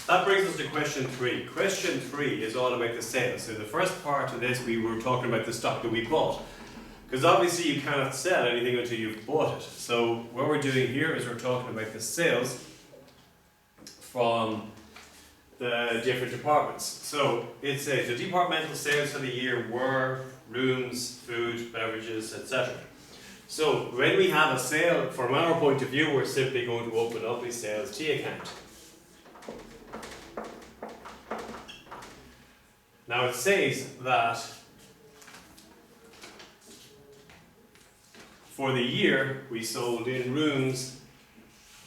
That brings us to question 3. Question 3 is all about the sales. So the first part of this, we were talking about the stock that we bought. Because obviously you cannot sell anything until you've bought it. So what we're doing here is we're talking about the sales from the different departments. So it says the departmental sales for the year were rooms, food, beverages, etc. So when we have a sale, from our point of view, we're simply going to open up a sales T account. Now it says that for the year we sold in rooms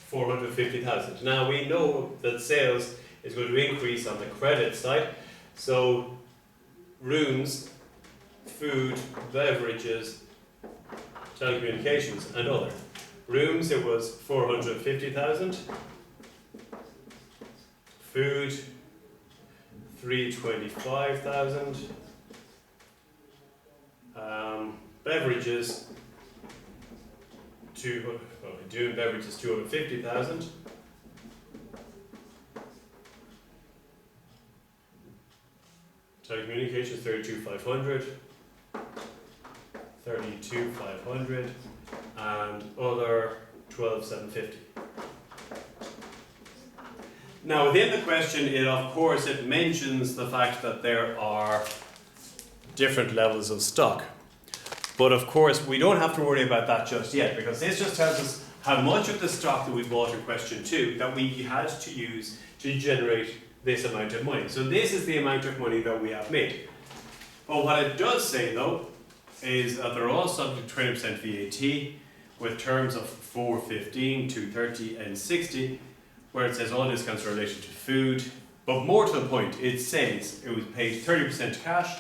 450,000. Now we know that sales is going to increase on the credit side. So rooms, food, beverages, telecommunications and other. Rooms it was 450,000. Food 325,000. Beverages beverages 250,000. Telecommunications 32,500. 32,500 and other 12,750. Now within the question it mentions the fact that there are different levels of stock. But of course we don't have to worry about that just yet, because this just tells us how much of the stock that we bought in question 2 that we had to use to generate this amount of money. So this is the amount of money that we have made. But what it does say though is that they're all subject to 20% VAT with terms of 415, 230 and 60, where it says all discounts are related to food. But more to the point, it says it was paid 30% cash,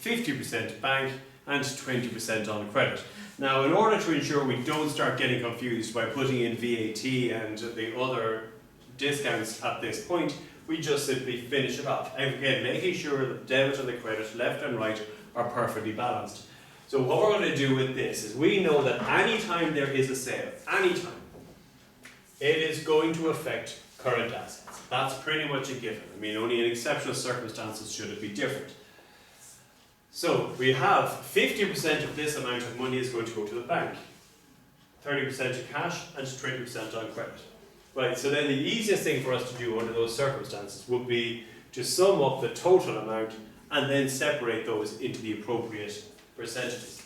50% bank and 20% on credit. Now in order to ensure we don't start getting confused by putting in VAT and the other discounts at this point, we just simply finish it off. Again, making sure the debit and the credit, left and right, are perfectly balanced. So what we're going to do with this is we know that anytime there is a sale, anytime, it is going to affect current assets. That's pretty much a given. I mean, only in exceptional circumstances should it be different. So we have 50% of this amount of money is going to go to the bank, 30% to cash and 20% on credit. Right, so then the easiest thing for us to do under those circumstances would be to sum up the total amount and then separate those into the appropriate percentages.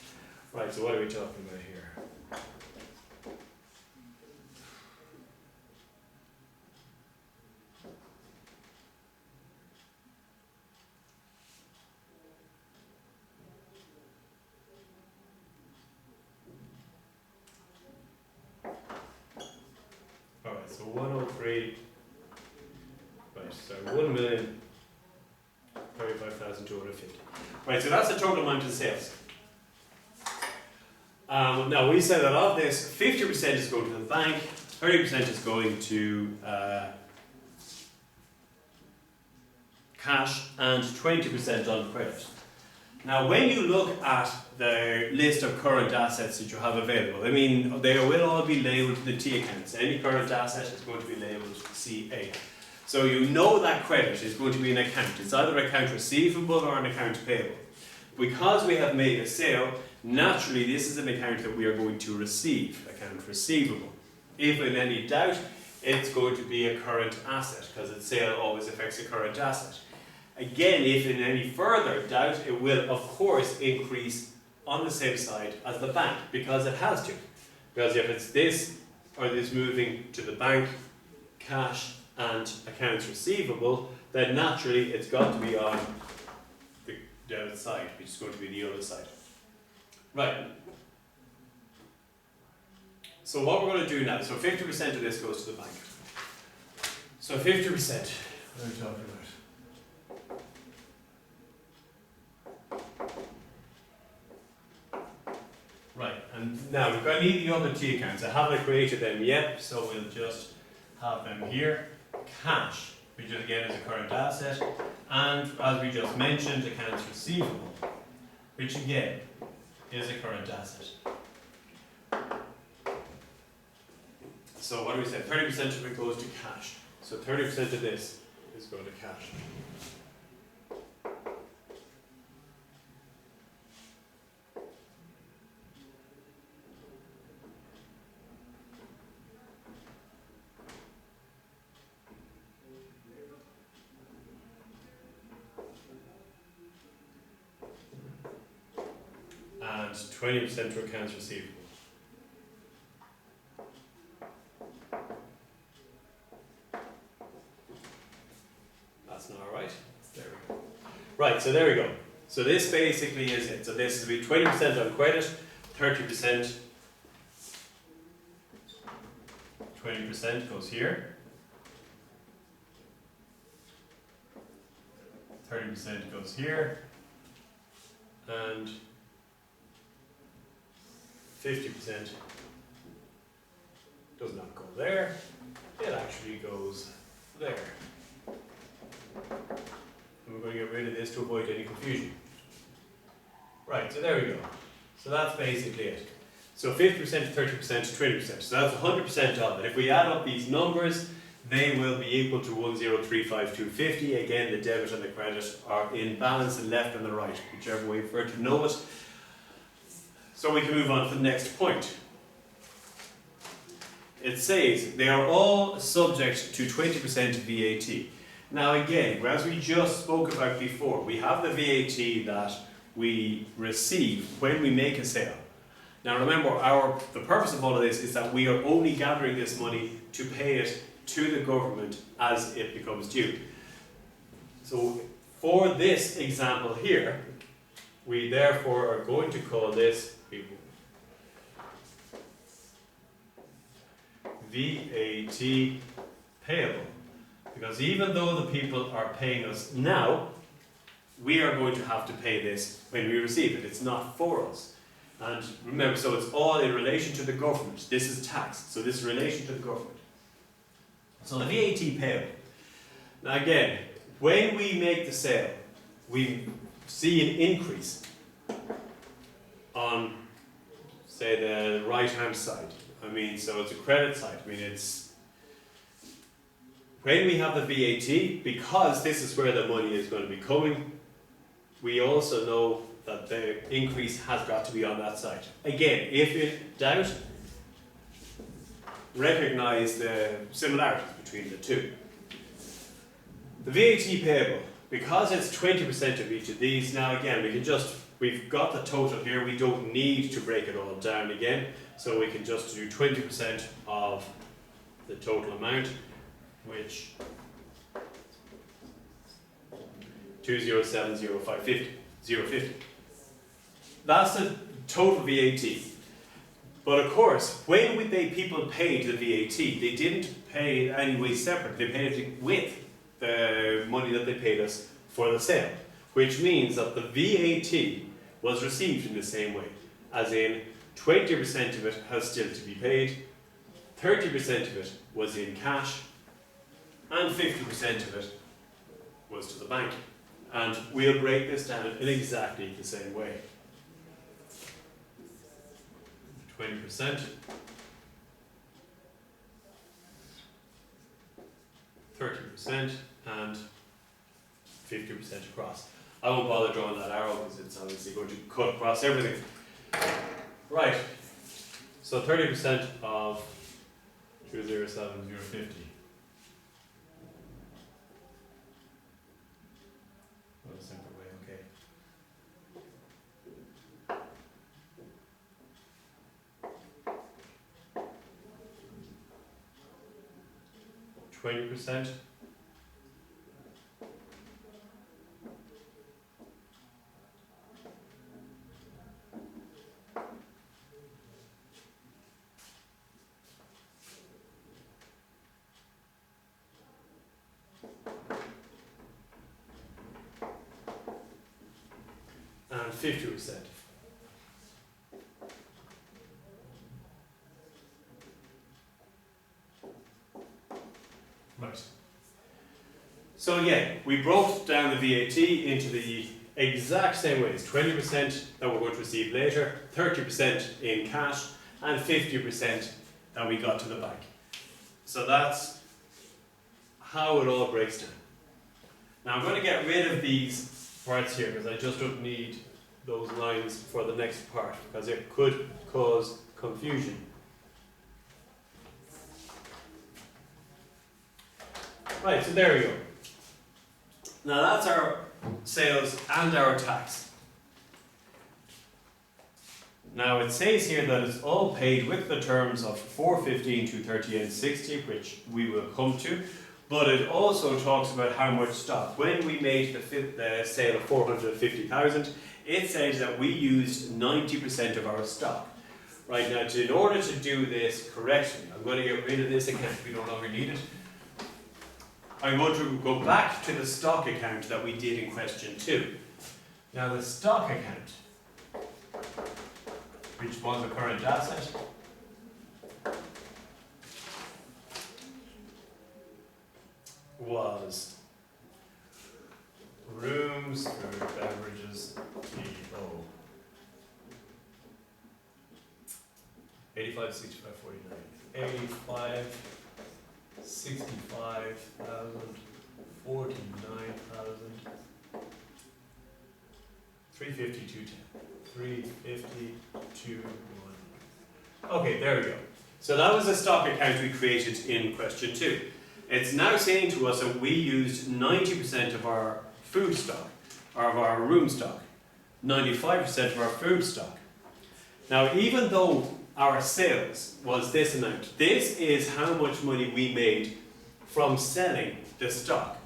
Right, so what are we talking about here? Alright, so 103, right, so 1,035,250. Right, so that's the total amount of sales. Now we said that of this, 50% is going to the bank, 30% is going to cash, and 20% on credit. Now when you look at the list of current assets that you have available, I mean, they will all be labelled the T accounts. Any current asset is going to be labelled CA. So you know that credit is going to be an account. It's either an account receivable or an account payable. Because we have made a sale, naturally this is an account that we are going to receive, account receivable. If in any doubt, it's going to be a current asset, because a sale always affects a current asset. Again, if in any further doubt, it will of course increase on the same side as the bank, because it has to. Because if it's this or this moving to the bank, cash and accounts receivable, then naturally it's got to be on the other side, which is going to be the other side. Right. So what we're going to do now, so 50% of this goes to the bank. So 50%, what are we talking about? Right, and now we're going to need the other T accounts. I haven't created them yet, so we'll just have them here. Cash, which again is a current asset, and as we just mentioned, accounts receivable, which again is a current asset. So what do we say? 30% of it goes to cash. So 30% of this is going to cash. And 20% to accounts receivable. That's not right. There we go. Right, so there we go. So this basically is it. So this will be 20% on credit, 30%, 20% goes here, 30% goes here, and 50% does not go there, it actually goes there. And we're going to get rid of this to avoid any confusion. Right, so there we go. So that's basically it. So 50% to 30% to 20%. So that's 100% of it. If we add up these numbers, they will be equal to 1035250. Again, the debit and the credit are in balance, the left and the right, whichever way you prefer to know it. So we can move on to the next point. It says they are all subject to 20% VAT. Now again, as we just spoke about before, we have the VAT that we receive when we make a sale. Now remember, the purpose of all of this is that we are only gathering this money to pay it to the government as it becomes due. So for this example here, we therefore are going to call this VAT payable. Because even though the people are paying us now, we are going to have to pay this when we receive it. It's not for us. And remember, so it's all in relation to the government. This is tax, so this is in relation to the government. So the VAT payable. Now again, when we make the sale, we see an increase on, say, the right-hand side. So it's a credit side. It's when we have the VAT, because this is where the money is going to be coming, we also know that the increase has got to be on that side. Again, if in doubt, recognize the similarities between the two. The VAT payable, because it's 20% of each of these, now again, we've got the total here, we don't need to break it all down again, so we can just do 20% of the total amount, which 207,050. That's the total VAT. But of course, when people paid the VAT, they didn't pay it any way separate. They paid it with the money that they paid us for the sale, which means that the VAT was received in the same way, as in 20% of it has still to be paid, 30% of it was in cash, and 50% of it was to the bank. And we'll break this down in exactly the same way. 20%, 30%, and 50% across. I won't bother drawing that arrow because it's obviously going to cut across everything. Right, so 30% of 207,050. What a simple way, okay. 20%. And 50%. Right. So again, we broke down the VAT into the exact same ways. 20% that we're going to receive later, 30% in cash, and 50% that we got to the bank. So that's how it all breaks down. Now I'm going to get rid of these parts here because I just don't need those lines for the next part because it could cause confusion. Right, so there we go. Now that's our sales and our tax. Now it says here that it's all paid with the terms of 415 to 3860, which we will come to, but it also talks about how much stock. When we made the sale of 450,000, it says that we used 90% of our stock. Right, now in order to do this correctly, I'm going to get rid of this account, we no longer need it. I'm going to go back to the stock account that we did in question 2. Now the stock account, which was a current asset, was rooms, food, beverages, PO. 85, 65, 49. 85, 65,000, 49,000, 350, 210. 350, 210. Okay, there we go. So that was a stock account we created in question 2. It's now saying to us that we used 90% of our food stock, or of our room stock, 95% of our food stock. Now, even though our sales was this amount, this is how much money we made from selling the stock.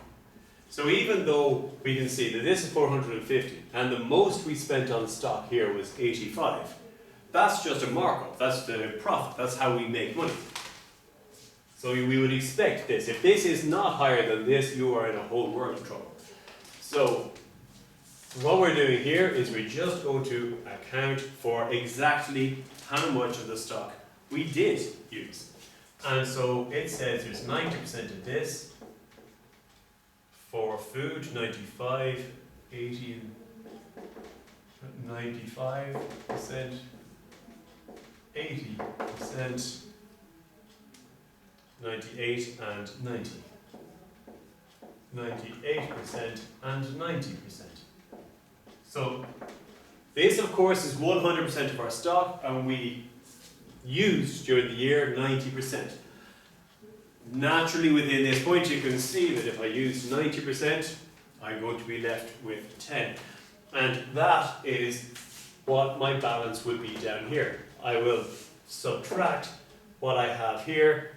So even though we can see that this is 450 and the most we spent on stock here was 85, that's just a markup, that's the profit, that's how we make money. So we would expect this. If this is not higher than this, you are in a whole world of trouble. So what we're doing here is we're just going to account for exactly how much of the stock we did use. And so it says there's 90% of this for food, 95, 80, 95%, 80%, 98 and 90. 98% and 90%. So this of course is 100% of our stock and we used during the year 90%. Naturally within this point you can see that if I use 90% I'm going to be left with 10. And that is what my balance would be down here. I will subtract what I have here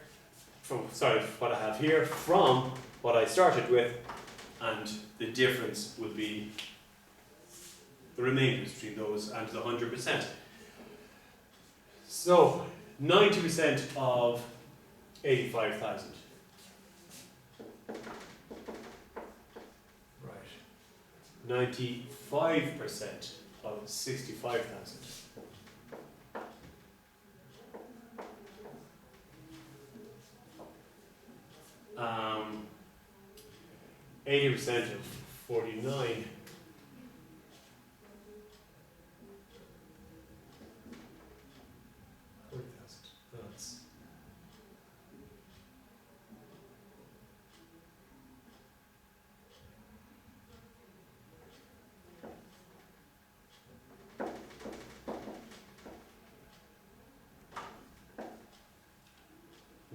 from what I started with, and the difference would be the remainder between those and the 100%. So 90% of 85,000. Right. 95% of 65,000. 80% of 49. That's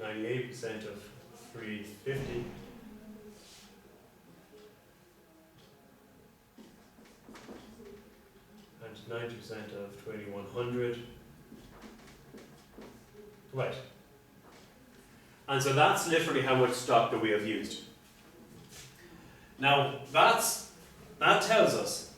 98% of 350. And 90% of 2100. Right. And so that's literally how much stock that we have used. Now that tells us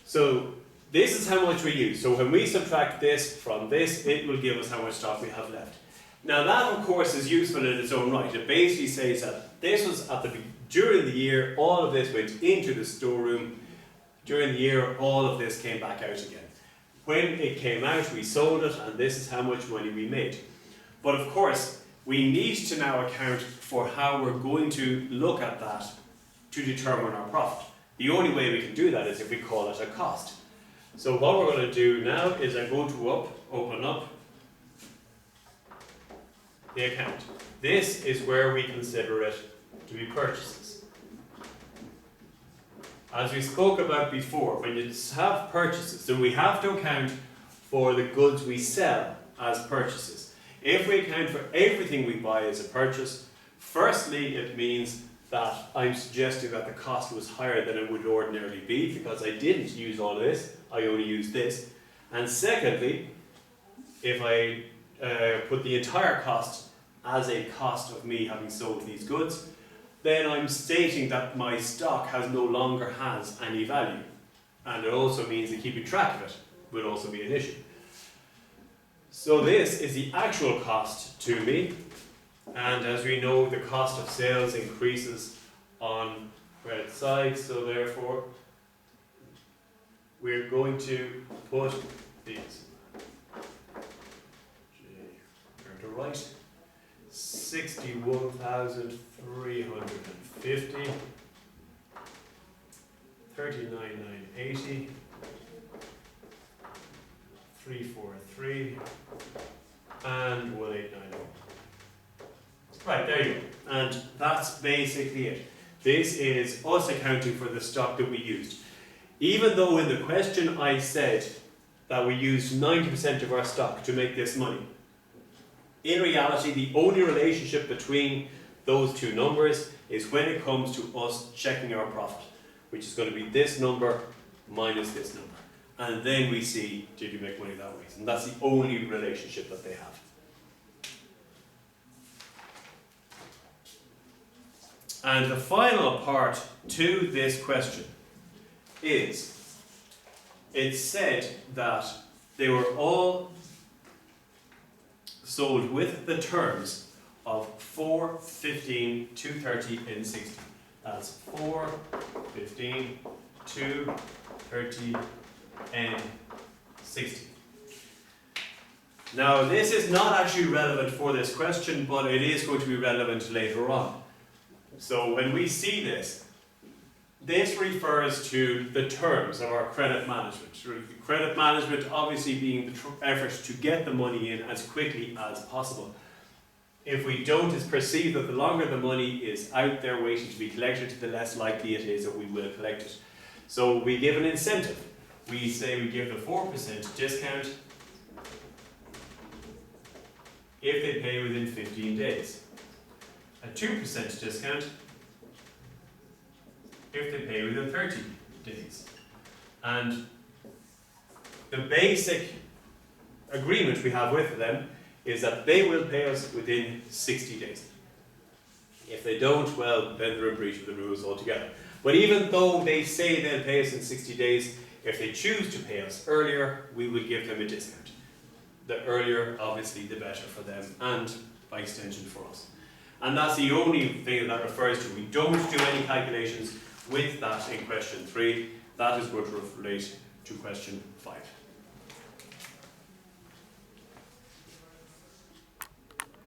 so this is how much we use. So when we subtract this from this, it will give us how much stock we have left. Now that of course is useful in its own right. It basically says that this was during the year, all of this went into the storeroom. During the year, all of this came back out again. When it came out, we sold it, and this is how much money we made. But of course, we need to now account for how we're going to look at that to determine our profit. The only way we can do that is if we call it a cost. So what we're going to do now is I'm going to open up the account. This is where we consider it to be purchases. As we spoke about before, when you have purchases, then we have to account for the goods we sell as purchases. If we account for everything we buy as a purchase, firstly it means that I'm suggesting that the cost was higher than it would ordinarily be because I didn't use all of this, I only used this. And secondly, if I put the entire cost as a cost of me having sold these goods, then I'm stating that my stock no longer has any value. And it also means that keeping track of it would also be an issue. So this is the actual cost to me, and as we know, the cost of sales increases on credit side, so therefore we're going to put these turn to right, 61,350, 39,980, 343, and 1890. Right, there you go. And that's basically it. This is us accounting for the stock that we used. Even though in the question I said that we used 90% of our stock to make this money, in reality the only relationship between those two numbers is when it comes to us checking our profit, which is going to be this number minus this number. And then we see, did you make money that way? And that's the only relationship that they have. And the final part to this question is, it said that they were all sold with the terms of 4, 15, 230 and 60. That's 4, 15, 2, 30 and 60. Now this is not actually relevant for this question, but it is going to be relevant later on. So when we see this, this refers to the terms of our credit management. Credit management obviously being the effort to get the money in as quickly as possible. If we don't, it's perceived that the longer the money is out there waiting to be collected, the less likely it is that we will collect it. So we give an incentive. We say we give the 4% discount if they pay within 15 days. A 2% discount if they pay within 30 days. And the basic agreement we have with them is that they will pay us within 60 days. If they don't, well, then they're in breach of the rules altogether. But even though they say they'll pay us in 60 days, if they choose to pay us earlier, we will give them a discount. The earlier, obviously, the better for them and, by extension, for us. And that's the only thing that refers to. We don't do any calculations with that in question 3. That is going to relate to question 5.